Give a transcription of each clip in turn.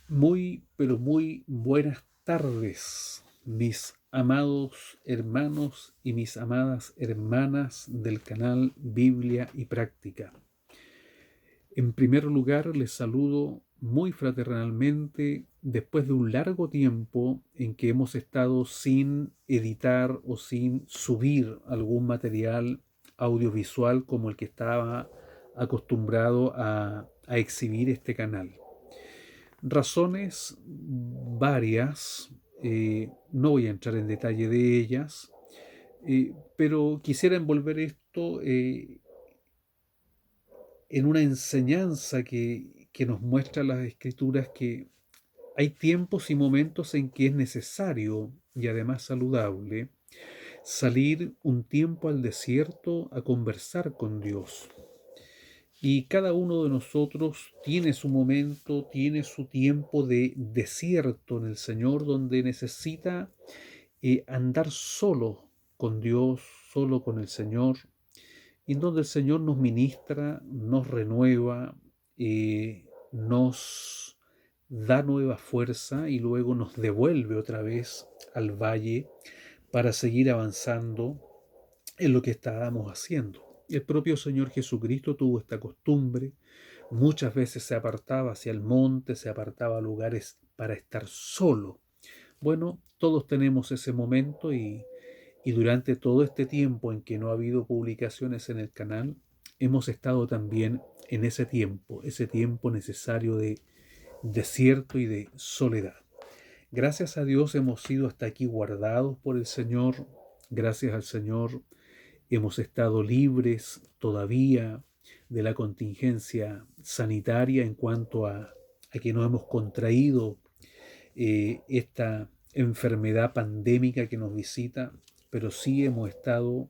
Muy, pero muy buenas tardes, mis amados hermanos y mis amadas hermanas del canal Biblia y Práctica. En primer lugar, les saludo muy fraternalmente después de un largo tiempo en que hemos estado sin editar o sin subir algún material audiovisual como el que estaba acostumbrado a exhibir este canal. Razones varias, no voy a entrar en detalle de ellas, pero quisiera envolver esto en una enseñanza que nos muestra las escrituras que hay tiempos y momentos en que es necesario y además saludable salir un tiempo al desierto a conversar con Dios. Y cada uno de nosotros tiene su momento, tiene su tiempo de desierto en el Señor, donde necesita andar solo con Dios, solo con el Señor, y en donde el Señor nos ministra, nos renueva, nos da nueva fuerza y luego nos devuelve otra vez al valle para seguir avanzando en lo que estábamos haciendo. El propio Señor Jesucristo tuvo esta costumbre. Muchas veces se apartaba hacia el monte, se apartaba a lugares para estar solo. Bueno, todos tenemos ese momento y durante todo este tiempo en que no ha habido publicaciones en el canal, hemos estado también en ese tiempo necesario de desierto y de soledad. Gracias a Dios hemos sido hasta aquí guardados por el Señor. Gracias al Señor hemos estado libres todavía de la contingencia sanitaria en cuanto a que no hemos contraído esta enfermedad pandémica que nos visita, pero sí hemos estado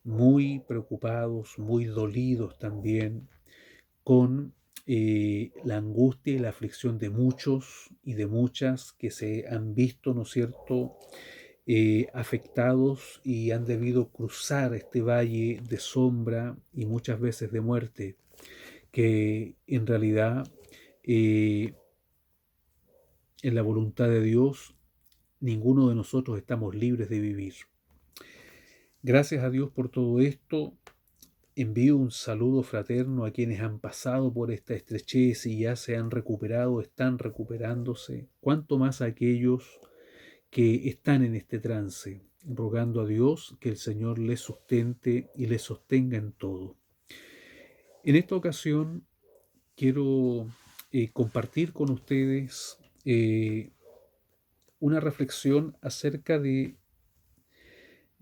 muy preocupados, muy dolidos también con la angustia y la aflicción de muchos y de muchas que se han visto, ¿no es cierto?, afectados y han debido cruzar este valle de sombra y muchas veces de muerte, que en realidad eh, en la voluntad de Dios ninguno de nosotros estamos libres de vivir. Gracias a Dios por todo esto. Envío un saludo fraterno a quienes han pasado por esta estrechez y ya se han recuperado, están recuperándose, cuanto más a aquellos que están en este trance, rogando a Dios que el Señor les sustente y les sostenga en todo. En esta ocasión quiero compartir con ustedes una reflexión acerca de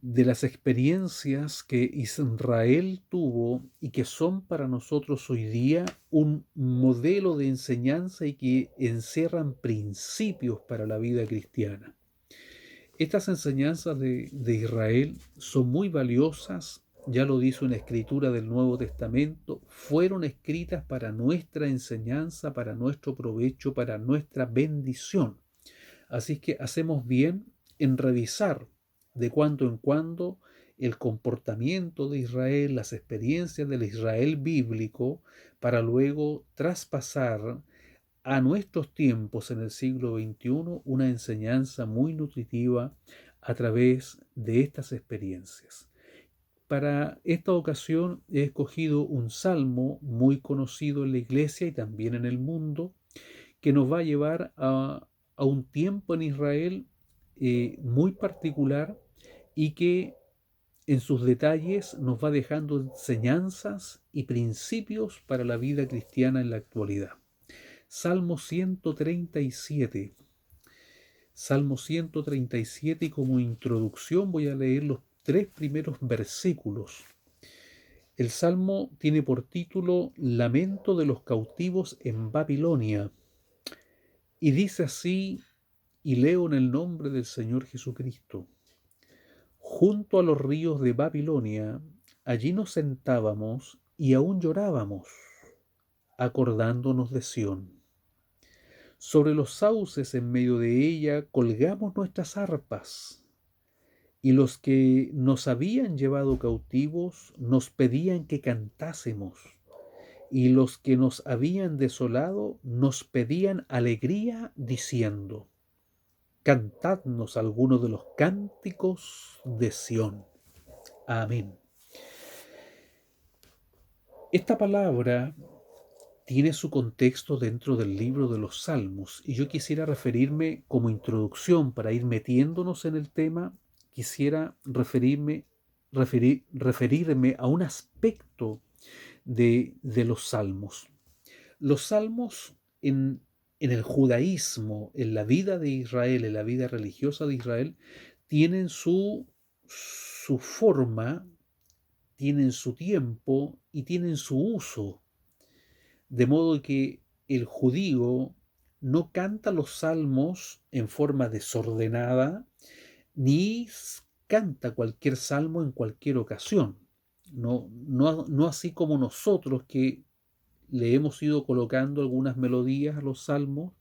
las experiencias que Israel tuvo y que son para nosotros hoy día un modelo de enseñanza y que encierran principios para la vida cristiana. Estas enseñanzas de Israel son muy valiosas, ya lo dice una escritura del Nuevo Testamento, fueron escritas para nuestra enseñanza, para nuestro provecho, para nuestra bendición. Así que hacemos bien en revisar de cuando en cuando el comportamiento de Israel, las experiencias del Israel bíblico, para luego traspasar a nuestros tiempos en el siglo XXI una enseñanza muy nutritiva a través de estas experiencias. Para esta ocasión he escogido un salmo muy conocido en la iglesia y también en el mundo, que nos va a llevar a un tiempo en Israel muy particular y que en sus detalles nos va dejando enseñanzas y principios para la vida cristiana en la actualidad. Salmo 137. Salmo 137 y como introducción voy a leer los 3 primeros versículos. El Salmo tiene por título Lamento de los cautivos en Babilonia. Y dice así, y leo en el nombre del Señor Jesucristo. Junto a los ríos de Babilonia, allí nos sentábamos y aún llorábamos, acordándonos de Sión. Sobre los sauces en medio de ella colgamos nuestras arpas, y los que nos habían llevado cautivos nos pedían que cantásemos, y los que nos habían desolado nos pedían alegría diciendo: cantadnos algunos de los cánticos de Sión. Amén. Esta palabra tiene su contexto dentro del libro de los Salmos y yo quisiera referirme como introducción para ir metiéndonos en el tema, quisiera referirme a un aspecto de los Salmos. Los Salmos en el judaísmo, en la vida de Israel, en la vida religiosa de Israel, tienen su forma, tienen su tiempo y tienen su uso. De modo que el judío no canta los salmos en forma desordenada, ni canta cualquier salmo en cualquier ocasión. No así como nosotros que le hemos ido colocando algunas melodías a los salmos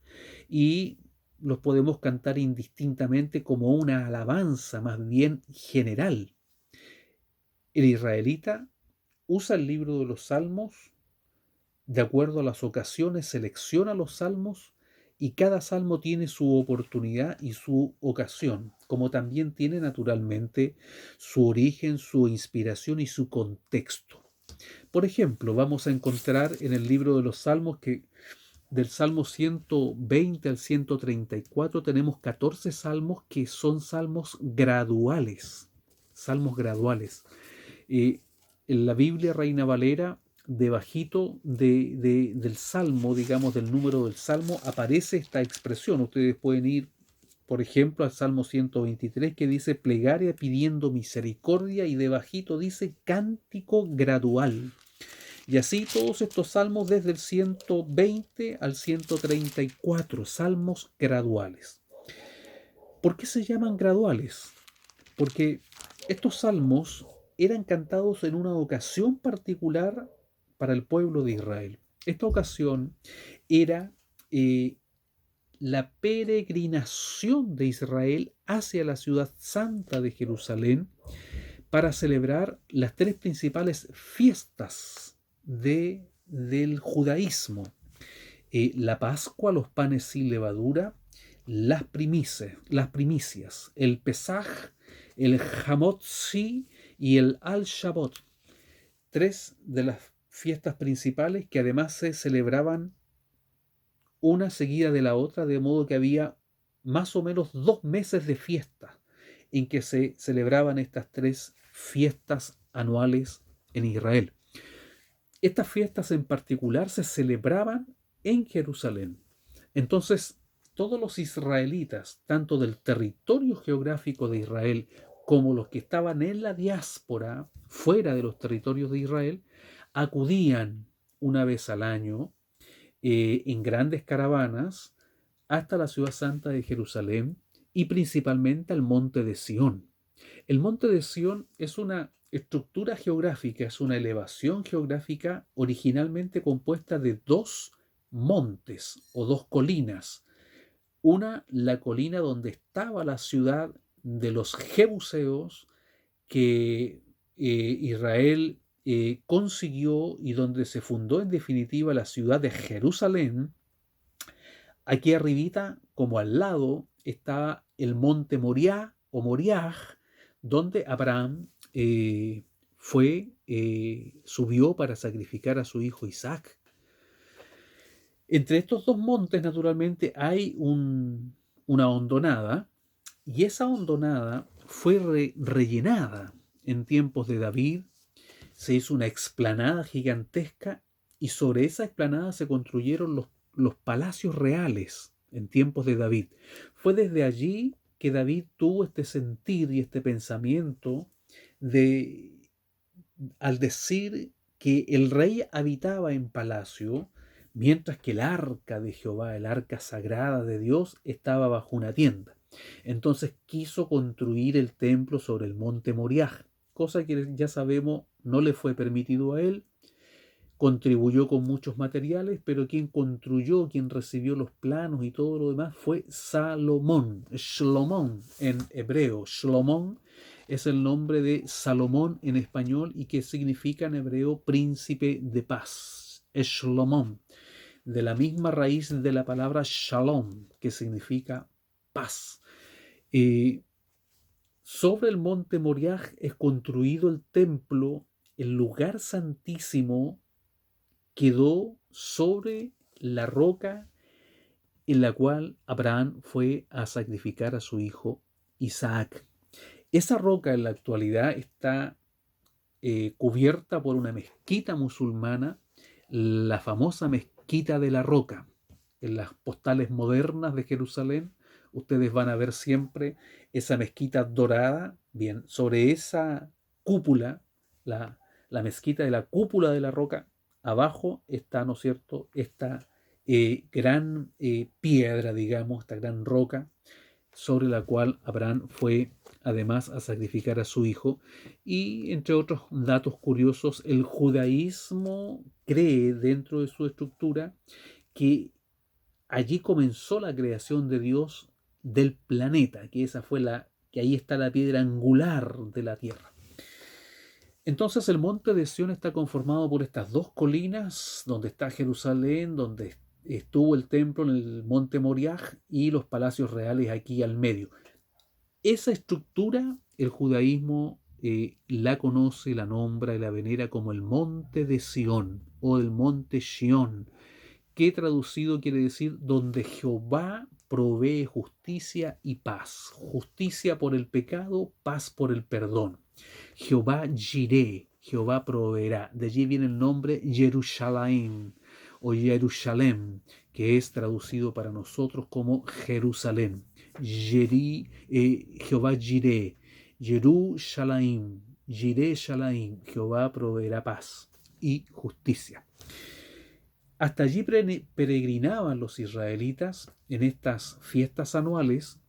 y los podemos cantar indistintamente como una alabanza más bien general. El israelita usa el libro de los salmos de acuerdo a las ocasiones, selecciona los salmos y cada salmo tiene su oportunidad y su ocasión, como también tiene naturalmente su origen, su inspiración y su contexto. Por ejemplo, vamos a encontrar en el libro de los salmos que del Salmo 120 al 134 tenemos 14 salmos que son salmos graduales. Salmos graduales. En la Biblia Reina Valera, debajito del Salmo, digamos, del número del Salmo, aparece esta expresión. Ustedes pueden ir, por ejemplo, al Salmo 123 que dice plegaria pidiendo misericordia y debajito dice cántico gradual. Y así todos estos salmos desde el 120 al 134, salmos graduales. ¿Por qué se llaman graduales? Porque estos salmos eran cantados en una ocasión particular para el pueblo de Israel. Esta ocasión era la peregrinación de Israel hacia la ciudad santa de Jerusalén para celebrar las tres principales fiestas del judaísmo. La Pascua, los panes sin levadura, las primicias, el Pesaj, el Hamotzi y el Al-Shabbat. Tres de las fiestas principales que además se celebraban una seguida de la otra, de modo que había más o menos 2 meses de fiesta en que se celebraban estas tres fiestas anuales en Israel. Estas fiestas en particular se celebraban en Jerusalén. Entonces, todos los israelitas, tanto del territorio geográfico de Israel como los que estaban en la diáspora, fuera de los territorios de Israel, acudían una vez al año en grandes caravanas hasta la ciudad santa de Jerusalén y principalmente al monte de Sión. El monte de Sión es una estructura geográfica, es una elevación geográfica originalmente compuesta de 2 montes o 2 colinas. Una, la colina donde estaba la ciudad de los Jebuseos que Israel consiguió y donde se fundó en definitiva la ciudad de Jerusalén. Aquí arribita, como al lado, está el monte Moriah o Moriah, donde Abraham subió para sacrificar a su hijo Isaac. Entre estos 2 montes, naturalmente, hay una hondonada, y esa hondonada fue rellenada en tiempos de David. Se hizo una explanada gigantesca y sobre esa explanada se construyeron los palacios reales en tiempos de David. Fue desde allí que David tuvo este sentir y este pensamiento al decir que el rey habitaba en palacio, mientras que el arca de Jehová, el arca sagrada de Dios, estaba bajo una tienda. Entonces quiso construir el templo sobre el monte Moriah, cosa que ya sabemos no le fue permitido a él. Contribuyó con muchos materiales, pero quien construyó, quien recibió los planos y todo lo demás fue Salomón, Shlomón en hebreo. Shlomón es el nombre de Salomón en español y que significa en hebreo príncipe de paz. Shlomón, de la misma raíz de la palabra shalom, que significa paz. Sobre el monte Moriah es construido el templo, el lugar santísimo quedó sobre la roca en la cual Abraham fue a sacrificar a su hijo Isaac. Esa roca en la actualidad está cubierta por una mezquita musulmana, la famosa mezquita de la roca. En las postales modernas de Jerusalén, ustedes van a ver siempre esa mezquita dorada. Bien, sobre esa cúpula, la mezquita de la cúpula de la roca, abajo está, ¿no es cierto?, esta gran piedra, digamos, esta gran roca, sobre la cual Abraham fue además a sacrificar a su hijo. Y entre otros datos curiosos, el judaísmo cree dentro de su estructura que allí comenzó la creación de Dios del planeta, que ahí está la piedra angular de la tierra. Entonces el monte de Sión está conformado por estas dos colinas, donde está Jerusalén, donde estuvo el templo en el monte Moriah y los palacios reales aquí al medio. Esa estructura el judaísmo la conoce, la nombra y la venera como el monte de Sión o el monte Sión, que traducido quiere decir donde Jehová provee justicia y paz. Justicia por el pecado, paz por el perdón. Jehová Jireh, Jehová proveerá. De allí viene el nombre Jerusalén o Jerusalén, que es traducido para nosotros como Jerusalén. Jehová Jireh, Jerusalén, Jireh Shalaim, Jehová proveerá paz y justicia. Hasta allí peregrinaban los israelitas en estas fiestas anuales,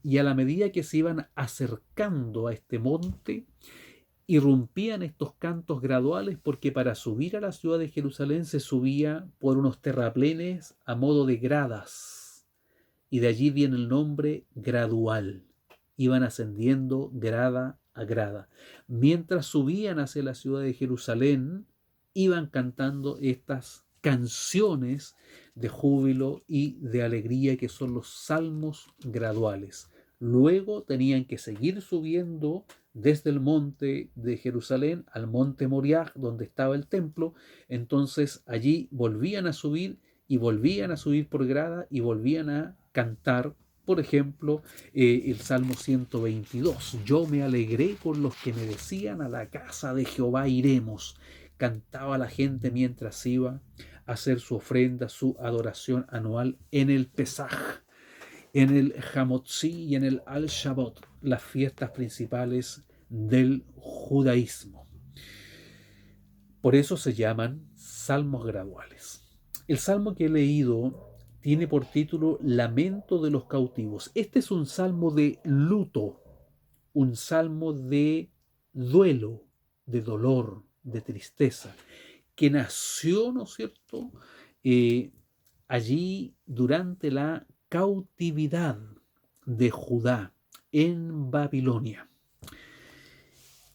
y a la medida que se iban acercando a este monte, irrumpían estos cantos graduales, porque para subir a la ciudad de Jerusalén se subía por unos terraplenes a modo de gradas, y de allí viene el nombre gradual. Iban ascendiendo grada a grada. Mientras subían hacia la ciudad de Jerusalén, iban cantando estas canciones de júbilo y de alegría, que son los salmos graduales. Luego tenían que seguir subiendo desde el monte de Jerusalén al monte Moriah, donde estaba el templo. Entonces allí volvían a subir y volvían a subir por grada y volvían a cantar, por ejemplo, el Salmo 122. Yo me alegré con los que me decían, a la casa de Jehová iremos. Cantaba la gente mientras iba a hacer su ofrenda, su adoración anual en el Pesaj, en el Hamotzi y en el Al-Shabbat, las fiestas principales del judaísmo. Por eso se llaman salmos graduales. El salmo que he leído tiene por título Lamento de los cautivos. Este es un salmo de luto, un salmo de duelo, de dolor, de tristeza, que nació, ¿no es cierto?, allí durante la cautividad de Judá en Babilonia.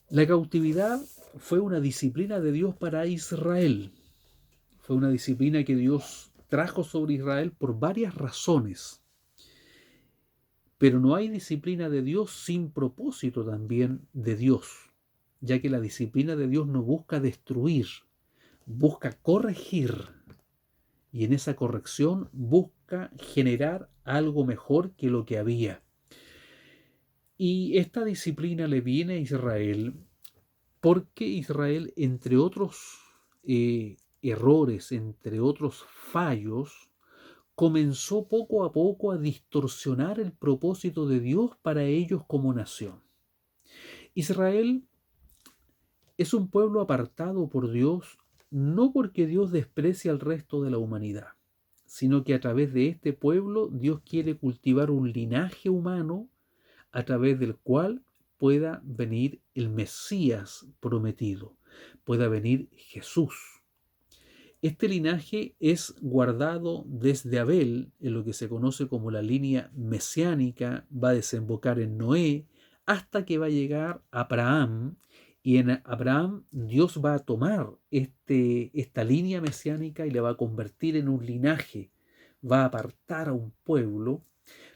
La cautividad fue una disciplina de Dios para Israel. Fue una disciplina que Dios trajo sobre Israel por varias razones. Pero no hay disciplina de Dios sin propósito también de Dios, ya que la disciplina de Dios no busca destruir, busca corregir, y en esa corrección busca generar algo mejor que lo que había. Y esta disciplina le viene a Israel porque Israel, entre otros errores, entre otros fallos, comenzó poco a poco a distorsionar el propósito de Dios para ellos como nación. Israel es un pueblo apartado por Dios, no porque Dios desprecia al resto de la humanidad, sino que a través de este pueblo Dios quiere cultivar un linaje humano a través del cual pueda venir el Mesías prometido, pueda venir Jesús. Este linaje es guardado desde Abel, en lo que se conoce como la línea mesiánica, va a desembocar en Noé, hasta que va a llegar a Abraham, Y en Abraham Dios va a tomar esta línea mesiánica y la va a convertir en un linaje, va a apartar a un pueblo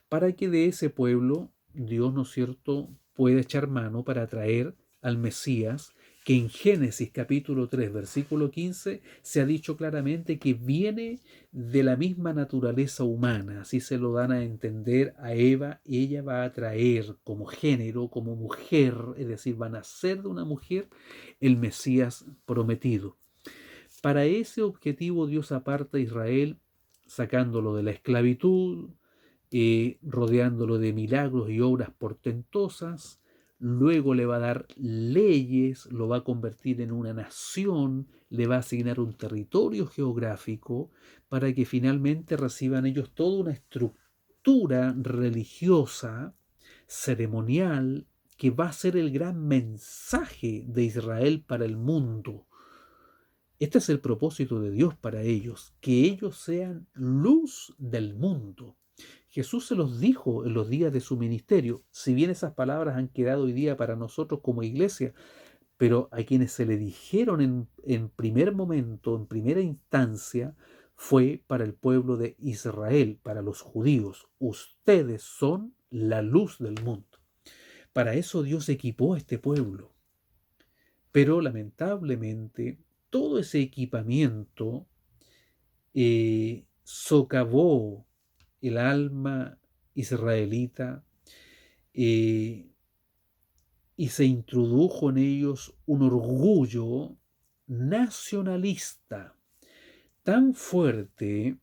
para que de ese pueblo Dios, ¿no es cierto?, pueda echar mano para traer al Mesías, que en Génesis capítulo 3, versículo 15, se ha dicho claramente que viene de la misma naturaleza humana. Así se lo dan a entender a Eva. Ella va a traer como género, como mujer, es decir, va a nacer de una mujer el Mesías prometido. Para ese objetivo Dios aparta a Israel, sacándolo de la esclavitud, rodeándolo de milagros y obras portentosas. Luego le va a dar leyes, lo va a convertir en una nación, le va a asignar un territorio geográfico para que finalmente reciban ellos toda una estructura religiosa, ceremonial, que va a ser el gran mensaje de Israel para el mundo. Este es el propósito de Dios para ellos, que ellos sean luz del mundo. Jesús se los dijo en los días de su ministerio, si bien esas palabras han quedado hoy día para nosotros como iglesia, pero a quienes se le dijeron en primer momento, en primera instancia, fue para el pueblo de Israel, para los judíos. Ustedes son la luz del mundo. Para eso Dios equipó a este pueblo. Pero lamentablemente todo ese equipamiento socavó el alma israelita, eh, y se introdujo en ellos un orgullo nacionalista tan fuerte,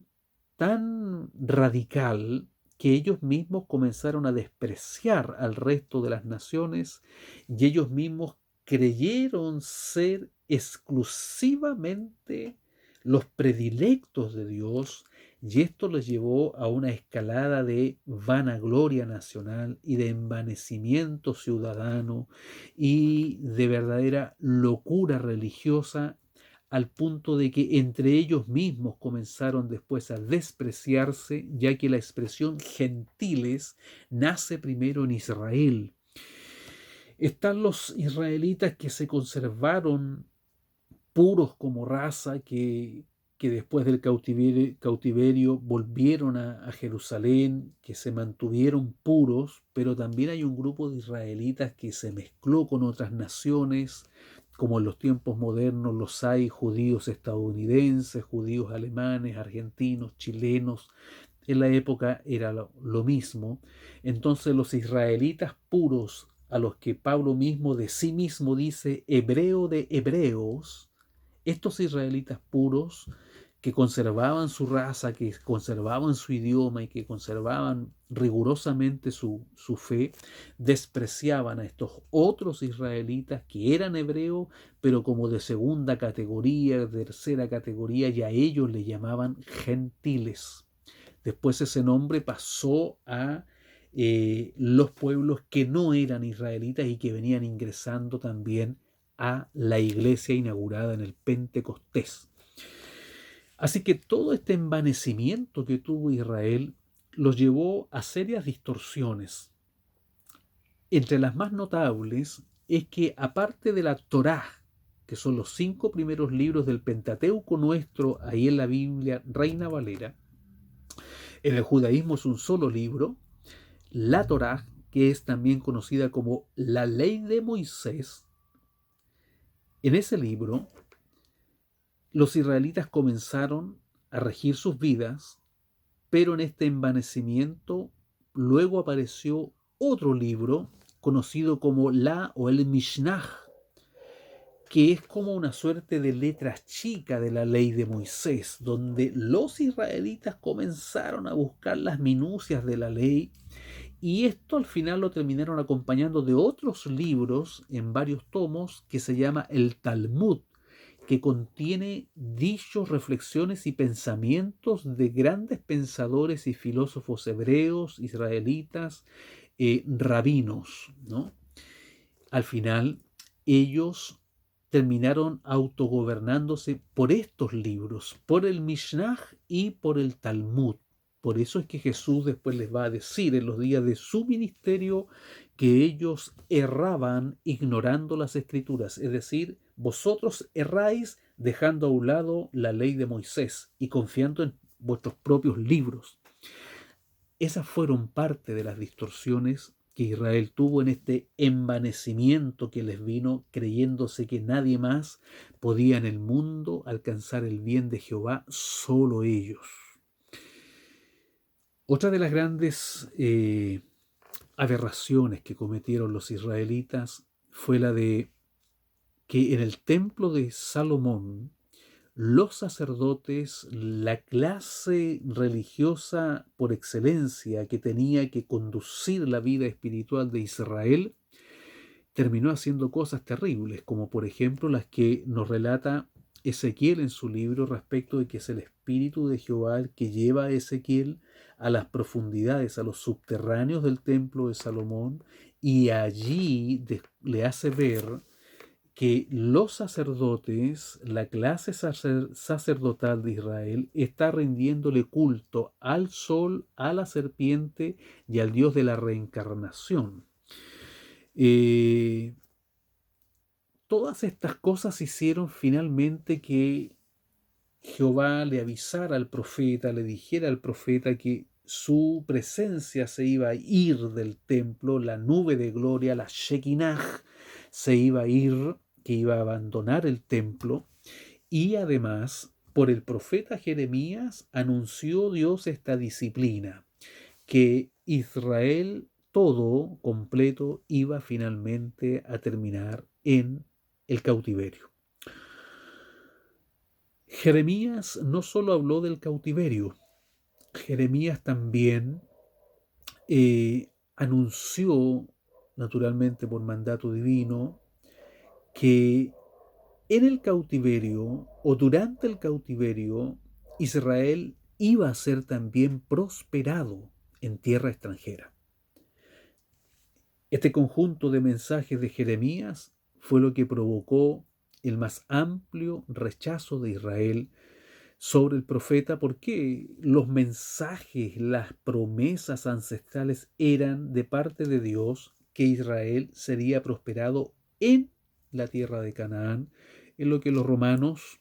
tan radical, que ellos mismos comenzaron a despreciar al resto de las naciones y ellos mismos creyeron ser exclusivamente los predilectos de Dios, y esto les llevó a una escalada de vanagloria nacional y de envanecimiento ciudadano y de verdadera locura religiosa, al punto de que entre ellos mismos comenzaron después a despreciarse, ya que la expresión gentiles nace primero en Israel. Están los israelitas que se conservaron puros como raza, que después del cautiverio volvieron a Jerusalén, que se mantuvieron puros, pero también hay un grupo de israelitas que se mezcló con otras naciones, como en los tiempos modernos los hay judíos estadounidenses, judíos alemanes, argentinos, chilenos. En la época era lo mismo. Entonces los israelitas puros, a los que Pablo mismo de sí mismo dice hebreo de hebreos, estos israelitas puros que conservaban su raza, que conservaban su idioma y que conservaban rigurosamente su fe, despreciaban a estos otros israelitas que eran hebreos, pero como de segunda categoría, tercera categoría, y a ellos le llamaban gentiles. Después ese nombre pasó a los pueblos que no eran israelitas y que venían ingresando también a la iglesia inaugurada en el Pentecostés. Así que todo este envanecimiento que tuvo Israel los llevó a serias distorsiones. Entre las más notables es que, aparte de la Torá, que son los 5 primeros libros del Pentateuco nuestro, ahí en la Biblia Reina Valera, en el judaísmo es un solo libro, la Torá, que es también conocida como la ley de Moisés. En ese libro los israelitas comenzaron a regir sus vidas, pero en este envanecimiento luego apareció otro libro conocido como la o el Mishnah, que es como una suerte de letra chica de la ley de Moisés, donde los israelitas comenzaron a buscar las minucias de la ley, y esto al final lo terminaron acompañando de otros libros en varios tomos que se llama el Talmud, que contiene dichos, reflexiones y pensamientos de grandes pensadores y filósofos hebreos, israelitas, rabinos, ¿no? Al final, ellos terminaron autogobernándose por estos libros, por el Mishnah y por el Talmud, Por eso es que Jesús después les va a decir en los días de su ministerio que ellos erraban ignorando las escrituras, es decir, vosotros erráis dejando a un lado la ley de Moisés y confiando en vuestros propios libros. Esas fueron parte de las distorsiones que Israel tuvo en este envanecimiento que les vino creyéndose que nadie más podía en el mundo alcanzar el bien de Jehová, solo ellos. Otra de las grandes aberraciones que cometieron los israelitas fue la de que en el templo de Salomón los sacerdotes, la clase religiosa por excelencia que tenía que conducir la vida espiritual de Israel, terminó haciendo cosas terribles, como por ejemplo las que nos relata Ezequiel en su libro respecto de que es el Espíritu de Jehová el que lleva a Ezequiel a las profundidades, a los subterráneos del templo de Salomón, y allí le hace ver que los sacerdotes, la clase sacerdotal de Israel, está rindiéndole culto al sol, a la serpiente y al Dios de la reencarnación. Todas estas cosas hicieron finalmente que Jehová le avisara al profeta, le dijera al profeta que su presencia se iba a ir del templo, la nube de gloria, la Shekinah, se iba a ir, que iba a abandonar el templo, y además por el profeta Jeremías anunció Dios esta disciplina, que Israel todo completo iba finalmente a terminar en el cautiverio. Jeremías no solo habló del cautiverio, Jeremías también anunció, naturalmente por mandato divino, que en el cautiverio o durante el cautiverio Israel iba a ser también prosperado en tierra extranjera. Este conjunto de mensajes de Jeremías fue lo que provocó el más amplio rechazo de Israel sobre el profeta, porque los mensajes, las promesas ancestrales eran de parte de Dios que Israel sería prosperado en la tierra de Canaán, en lo que los romanos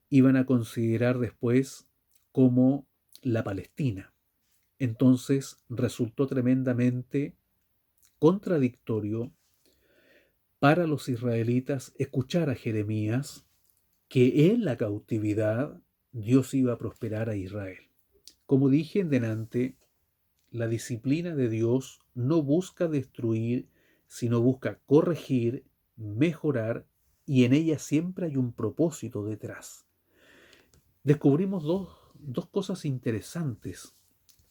iban a considerar después como la Palestina. Entonces resultó tremendamente contradictorio para los israelitas escuchar a Jeremías que en la cautividad Dios iba a prosperar a Israel. Como dije en delante, la disciplina de Dios no busca destruir, sino busca corregir, mejorar, y en ella siempre hay un propósito detrás. Descubrimos dos cosas interesantes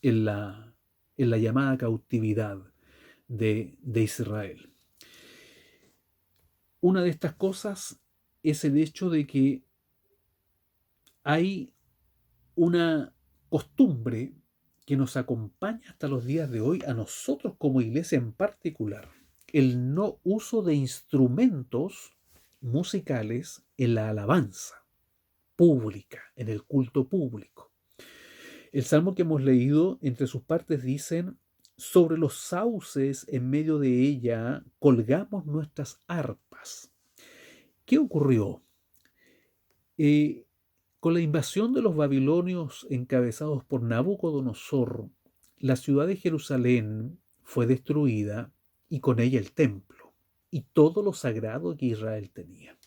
en la llamada cautividad de Israel. Una de estas cosas es el hecho de que hay una costumbre que nos acompaña hasta los días de hoy, a nosotros como iglesia en particular, el no uso de instrumentos musicales en la alabanza pública, en el culto público. El salmo que hemos leído, entre sus partes dicen: sobre los sauces en medio de ella colgamos nuestras arpas. ¿Qué ocurrió? Con la invasión de los babilonios encabezados por Nabucodonosor, la ciudad de Jerusalén fue destruida y con ella el templo y todo lo sagrado que Israel tenía.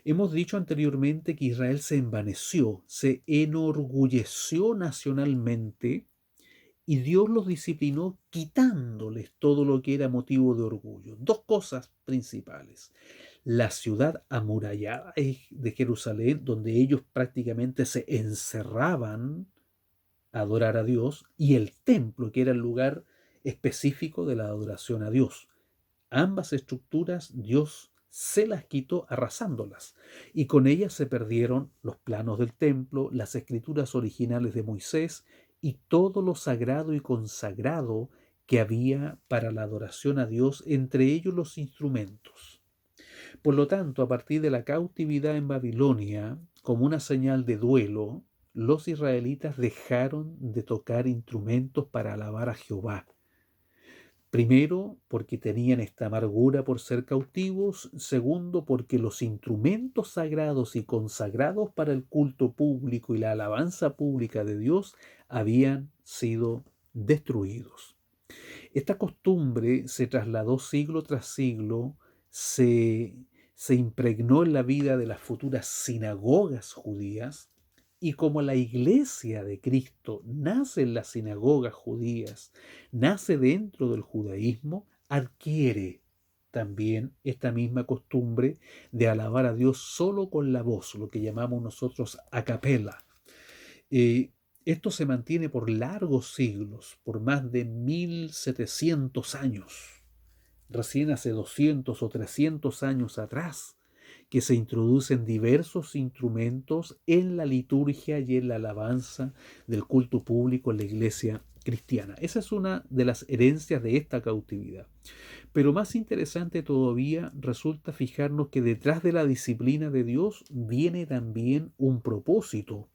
Hemos dicho anteriormente que Israel se envaneció, se enorgulleció nacionalmente y Dios los disciplinó quitándoles todo lo que era motivo de orgullo. Dos cosas principales: la ciudad amurallada de Jerusalén, donde ellos prácticamente se encerraban a adorar a Dios, y el templo, que era el lugar específico de la adoración a Dios. Ambas estructuras Dios se las quitó arrasándolas, y con ellas se perdieron los planos del templo, las escrituras originales de Moisés y todo lo sagrado y consagrado que había para la adoración a Dios, entre ellos los instrumentos. Por lo tanto, a partir de la cautividad en Babilonia, como una señal de duelo, los israelitas dejaron de tocar instrumentos para alabar a Jehová. Primero, porque tenían esta amargura por ser cautivos. Segundo, porque los instrumentos sagrados y consagrados para el culto público y la alabanza pública de Dios habían sido destruidos. Esta costumbre se trasladó siglo tras siglo, se impregnó en la vida de las futuras sinagogas judías, y como la iglesia de Cristo nace en las sinagogas judías, nace dentro del judaísmo, adquiere también esta misma costumbre de alabar a Dios solo con la voz, lo que llamamos nosotros a capela. Esto se mantiene por largos siglos, por más de 1700 años. Recién hace 200 o 300 años atrás, que se introducen diversos instrumentos en la liturgia y en la alabanza del culto público en la iglesia cristiana. Esa es una de las herencias de esta cautividad. Pero más interesante todavía resulta fijarnos que detrás de la disciplina de Dios viene también un propósito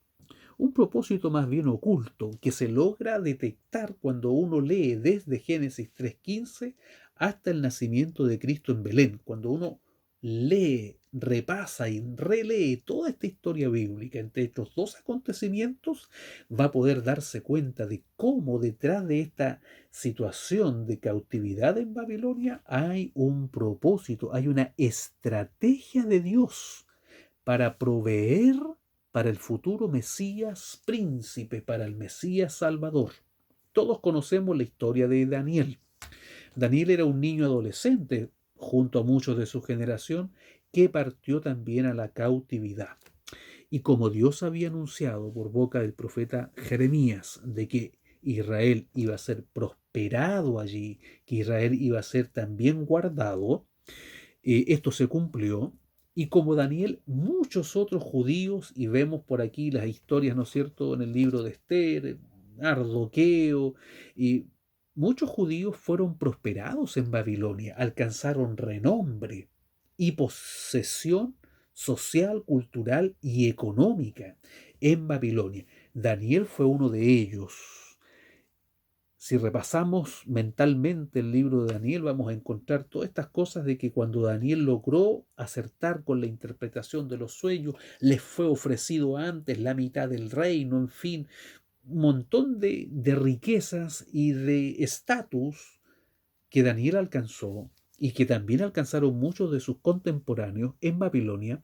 más bien oculto, que se logra detectar cuando uno lee desde Génesis 3:15 hasta el nacimiento de Cristo en Belén. Cuando uno lee, repasa y relee toda esta historia bíblica entre estos dos acontecimientos, va a poder darse cuenta de cómo detrás de esta situación de cautividad en Babilonia hay un propósito, hay una estrategia de Dios para proveer para el futuro Mesías príncipe, para el Mesías Salvador. Todos conocemos la historia de Daniel. Daniel era un niño adolescente, junto a muchos de su generación, que partió también a la cautividad. Y como Dios había anunciado por boca del profeta Jeremías de que Israel iba a ser prosperado allí, que Israel iba a ser también guardado, esto se cumplió. Y como Daniel, muchos otros judíos, y vemos por aquí las historias, ¿no es cierto?, en el libro de Esther, Mardoqueo, y muchos judíos fueron prosperados en Babilonia, alcanzaron renombre y posesión social, cultural y económica en Babilonia. Daniel fue uno de ellos. Si repasamos mentalmente el libro de Daniel, vamos a encontrar todas estas cosas de que cuando Daniel logró acertar con la interpretación de los sueños, les fue ofrecido antes la mitad del reino, en fin, un montón de riquezas y de estatus que Daniel alcanzó y que también alcanzaron muchos de sus contemporáneos en Babilonia.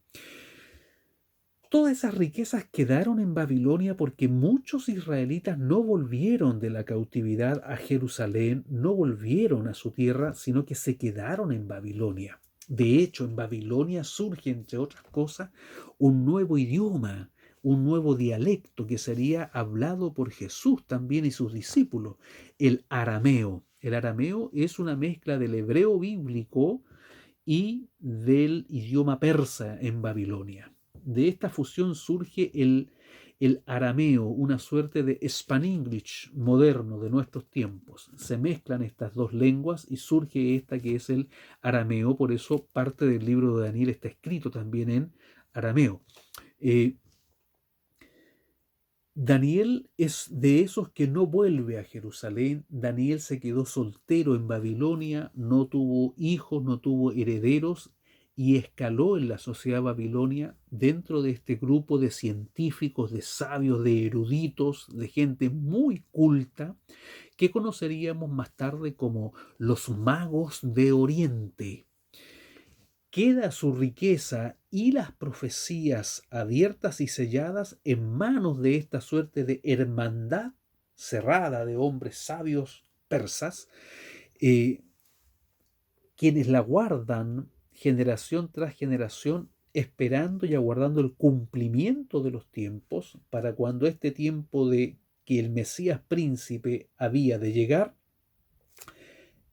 Todas esas riquezas quedaron en Babilonia porque muchos israelitas no volvieron de la cautividad a Jerusalén, no volvieron a su tierra, sino que se quedaron en Babilonia. De hecho, en Babilonia surge, entre otras cosas, un nuevo idioma, un nuevo dialecto que sería hablado por Jesús también y sus discípulos, el arameo. El arameo es una mezcla del hebreo bíblico y del idioma persa en Babilonia. De esta fusión surge el arameo, una suerte de Spanglish moderno de nuestros tiempos. Se mezclan estas dos lenguas y surge esta que es el arameo, por eso parte del libro de Daniel está escrito también en arameo. Daniel es de esos que no vuelve a Jerusalén. Daniel se quedó soltero en Babilonia, no tuvo hijos, no tuvo herederos y escaló en la sociedad babilonia dentro de este grupo de científicos, de sabios, de eruditos, de gente muy culta que conoceríamos más tarde como los magos de Oriente. Queda su riqueza y las profecías abiertas y selladas en manos de esta suerte de hermandad cerrada de hombres sabios persas, quienes la guardan generación tras generación, esperando y aguardando el cumplimiento de los tiempos para cuando este tiempo de que el Mesías príncipe había de llegar.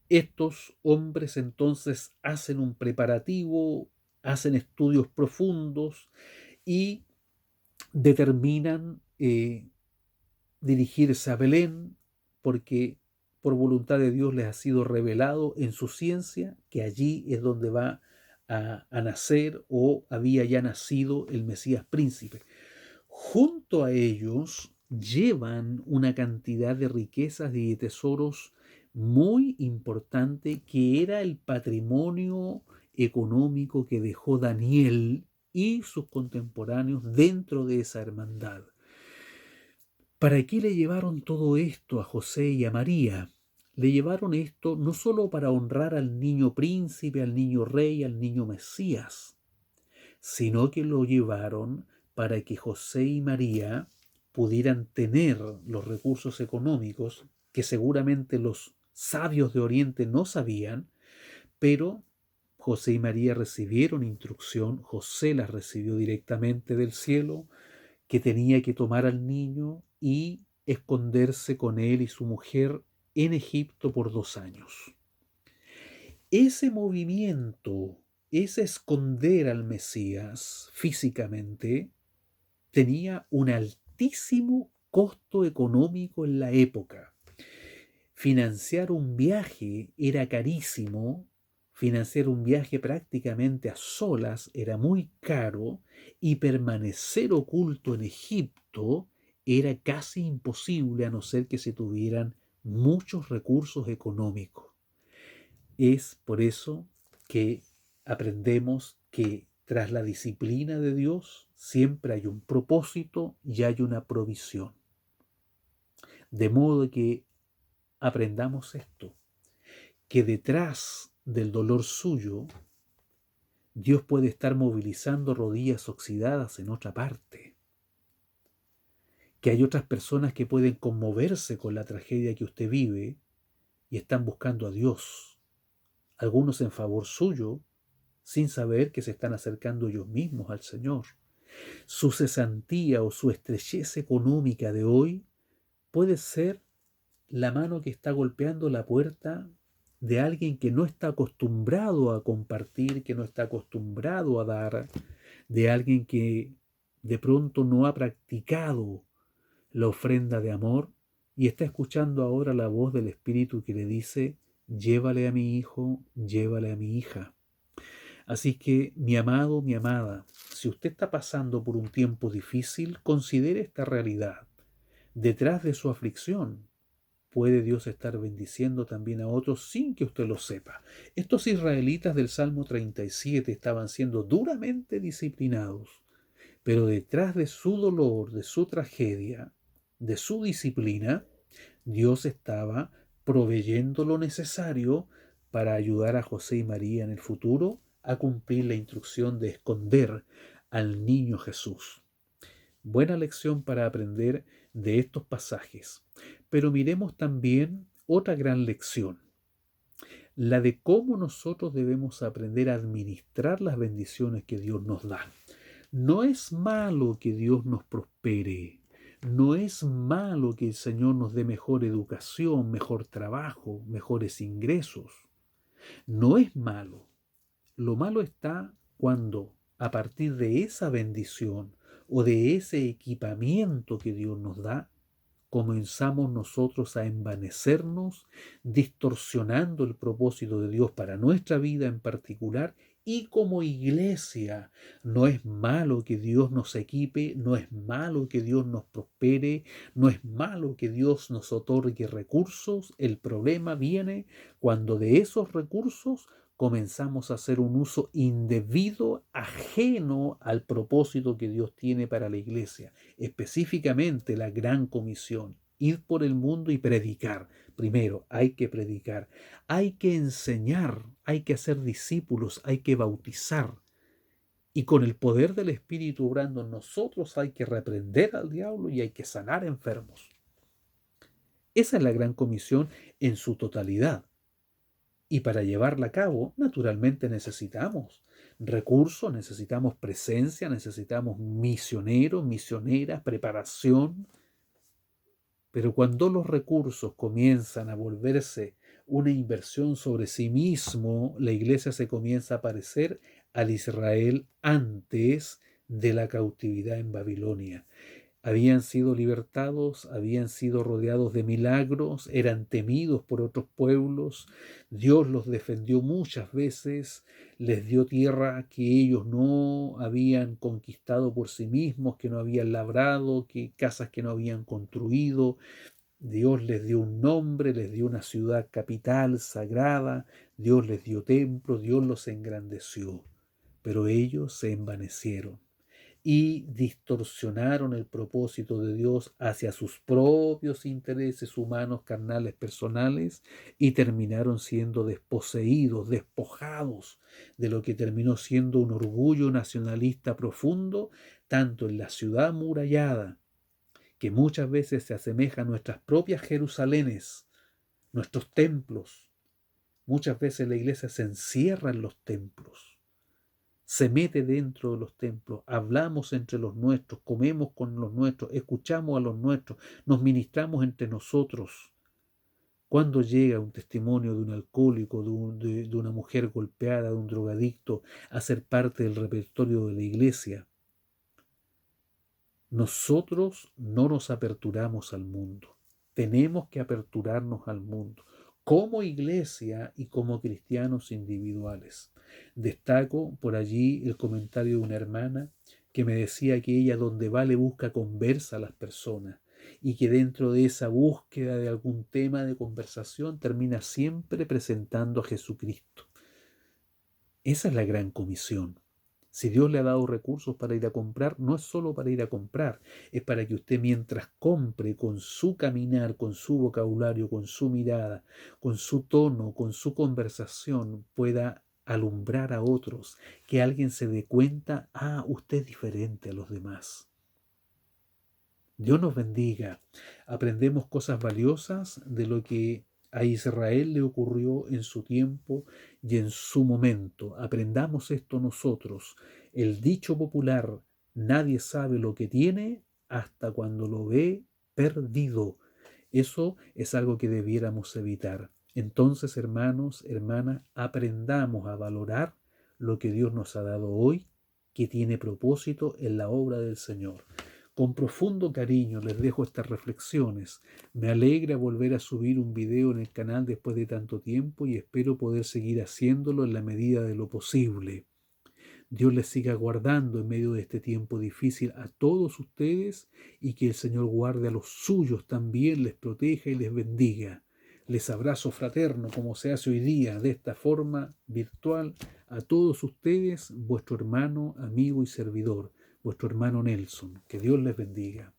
Estos hombres entonces hacen un preparativo, hacen estudios profundos y determinan dirigirse a Belén porque por voluntad de Dios les ha sido revelado en su ciencia que allí es donde va a nacer o había ya nacido el Mesías príncipe. junto a ellos llevan una cantidad de riquezas y de tesoros muy importante que era el patrimonio económico que dejó Daniel y sus contemporáneos dentro de esa hermandad. ¿Para qué le llevaron todo esto a José y a María? Le llevaron esto no solo para honrar al niño príncipe, al niño rey, al niño Mesías, sino que lo llevaron para que José y María pudieran tener los recursos económicos que seguramente los sabios de Oriente no sabían, pero José y María recibieron instrucción, José las recibió directamente del cielo, que tenía que tomar al niño y esconderse con él y su mujer en Egipto por 2 años. Ese movimiento, ese esconder al Mesías físicamente, tenía un altísimo costo económico en la época. Financiar un viaje era carísimo, financiar un viaje prácticamente a solas era muy caro y permanecer oculto en Egipto era casi imposible a no ser que se tuvieran muchos recursos económicos. Es por eso que aprendemos que tras la disciplina de Dios siempre hay un propósito y hay una provisión. De modo que aprendamos esto, que detrás del dolor suyo, Dios puede estar movilizando rodillas oxidadas en otra parte, que hay otras personas que pueden conmoverse con la tragedia que usted vive y están buscando a Dios, algunos en favor suyo, sin saber que se están acercando ellos mismos al Señor. Su cesantía o su estrechez económica de hoy puede ser la mano que está golpeando la puerta de alguien que no está acostumbrado a compartir, que no está acostumbrado a dar, de alguien que de pronto no ha practicado la ofrenda de amor y está escuchando ahora la voz del Espíritu que le dice, llévale a mi hijo, llévale a mi hija. Así que, mi amado, mi amada, si usted está pasando por un tiempo difícil, considere esta realidad. Detrás de su aflicción puede Dios estar bendiciendo también a otros sin que usted lo sepa. Estos israelitas del Salmo 37 estaban siendo duramente disciplinados, pero detrás de su dolor, de su tragedia, de su disciplina, Dios estaba proveyendo lo necesario para ayudar a José y María en el futuro a cumplir la instrucción de esconder al niño Jesús. Buena lección para aprender de estos pasajes. Pero miremos también otra gran lección, la de cómo nosotros debemos aprender a administrar las bendiciones que Dios nos da. No es malo que Dios nos prospere, no es malo que el Señor nos dé mejor educación, mejor trabajo, mejores ingresos. No es malo. Lo malo está cuando a partir de esa bendición o de ese equipamiento que Dios nos da, comenzamos nosotros a envanecernos, distorsionando el propósito de Dios para nuestra vida en particular. Y como iglesia, no es malo que Dios nos equipe, no es malo que Dios nos prospere, no es malo que Dios nos otorgue recursos. El problema viene cuando de esos recursos comenzamos a hacer un uso indebido, ajeno al propósito que Dios tiene para la iglesia, específicamente la gran comisión, ir por el mundo y predicar. Primero, hay que predicar, hay que enseñar, hay que hacer discípulos, hay que bautizar. Y con el poder del Espíritu obrando en nosotros hay que reprender al diablo y hay que sanar enfermos. Esa es la gran comisión en su totalidad. Y para llevarla a cabo, naturalmente necesitamos recursos, necesitamos presencia, necesitamos misioneros, misioneras, preparación. Pero cuando los recursos comienzan a volverse una inversión sobre sí mismo, la iglesia se comienza a parecer al Israel antes de la cautividad en Babilonia. habían sido libertados, habían sido rodeados de milagros, eran temidos por otros pueblos, Dios los defendió muchas veces, les dio tierra que ellos no habían conquistado por sí mismos, que no habían labrado, que casas que no habían construido. Dios les dio un nombre, les dio una ciudad capital sagrada, Dios les dio templos, Dios los engrandeció, pero ellos se envanecieron y distorsionaron el propósito de Dios hacia sus propios intereses humanos, carnales, personales, y terminaron siendo desposeídos, despojados de lo que terminó siendo un orgullo nacionalista profundo, tanto en la ciudad amurallada, que muchas veces se asemeja a nuestras propias Jerusalenes, nuestros templos. Muchas veces la iglesia se encierra en los templos, se mete dentro de los templos, hablamos entre los nuestros, comemos con los nuestros, escuchamos a los nuestros, nos ministramos entre nosotros. Cuando llega un testimonio de un alcohólico, de una mujer golpeada, de un drogadicto, a ser parte del repertorio de la iglesia, nosotros no nos aperturamos al mundo. Tenemos que aperturarnos al mundo, como iglesia y como cristianos individuales. Destaco por allí el comentario de una hermana que me decía que ella donde va le busca conversa a las personas y que dentro de esa búsqueda de algún tema de conversación termina siempre presentando a Jesucristo. Esa es la gran comisión. Si Dios le ha dado recursos para ir a comprar, no es solo para ir a comprar, es para que usted mientras compre con su caminar, con su vocabulario, con su mirada, con su tono, con su conversación, pueda alumbrar a otros, que alguien se dé cuenta, usted es diferente a los demás. Dios nos bendiga. Aprendemos cosas valiosas de lo que a Israel le ocurrió en su tiempo y en su momento. Aprendamos esto nosotros. El dicho popular, nadie sabe lo que tiene hasta cuando lo ve perdido. Eso es algo que debiéramos evitar. Entonces, hermanos, hermanas, aprendamos a valorar lo que Dios nos ha dado hoy, que tiene propósito en la obra del Señor. Con profundo cariño les dejo estas reflexiones. Me alegra volver a subir un video en el canal después de tanto tiempo y espero poder seguir haciéndolo en la medida de lo posible. Dios les siga guardando en medio de este tiempo difícil a todos ustedes y que el Señor guarde a los suyos también, les proteja y les bendiga. Les abrazo fraterno como se hace hoy día de esta forma virtual a todos ustedes, vuestro hermano, amigo y servidor, vuestro hermano Nelson. Que Dios les bendiga.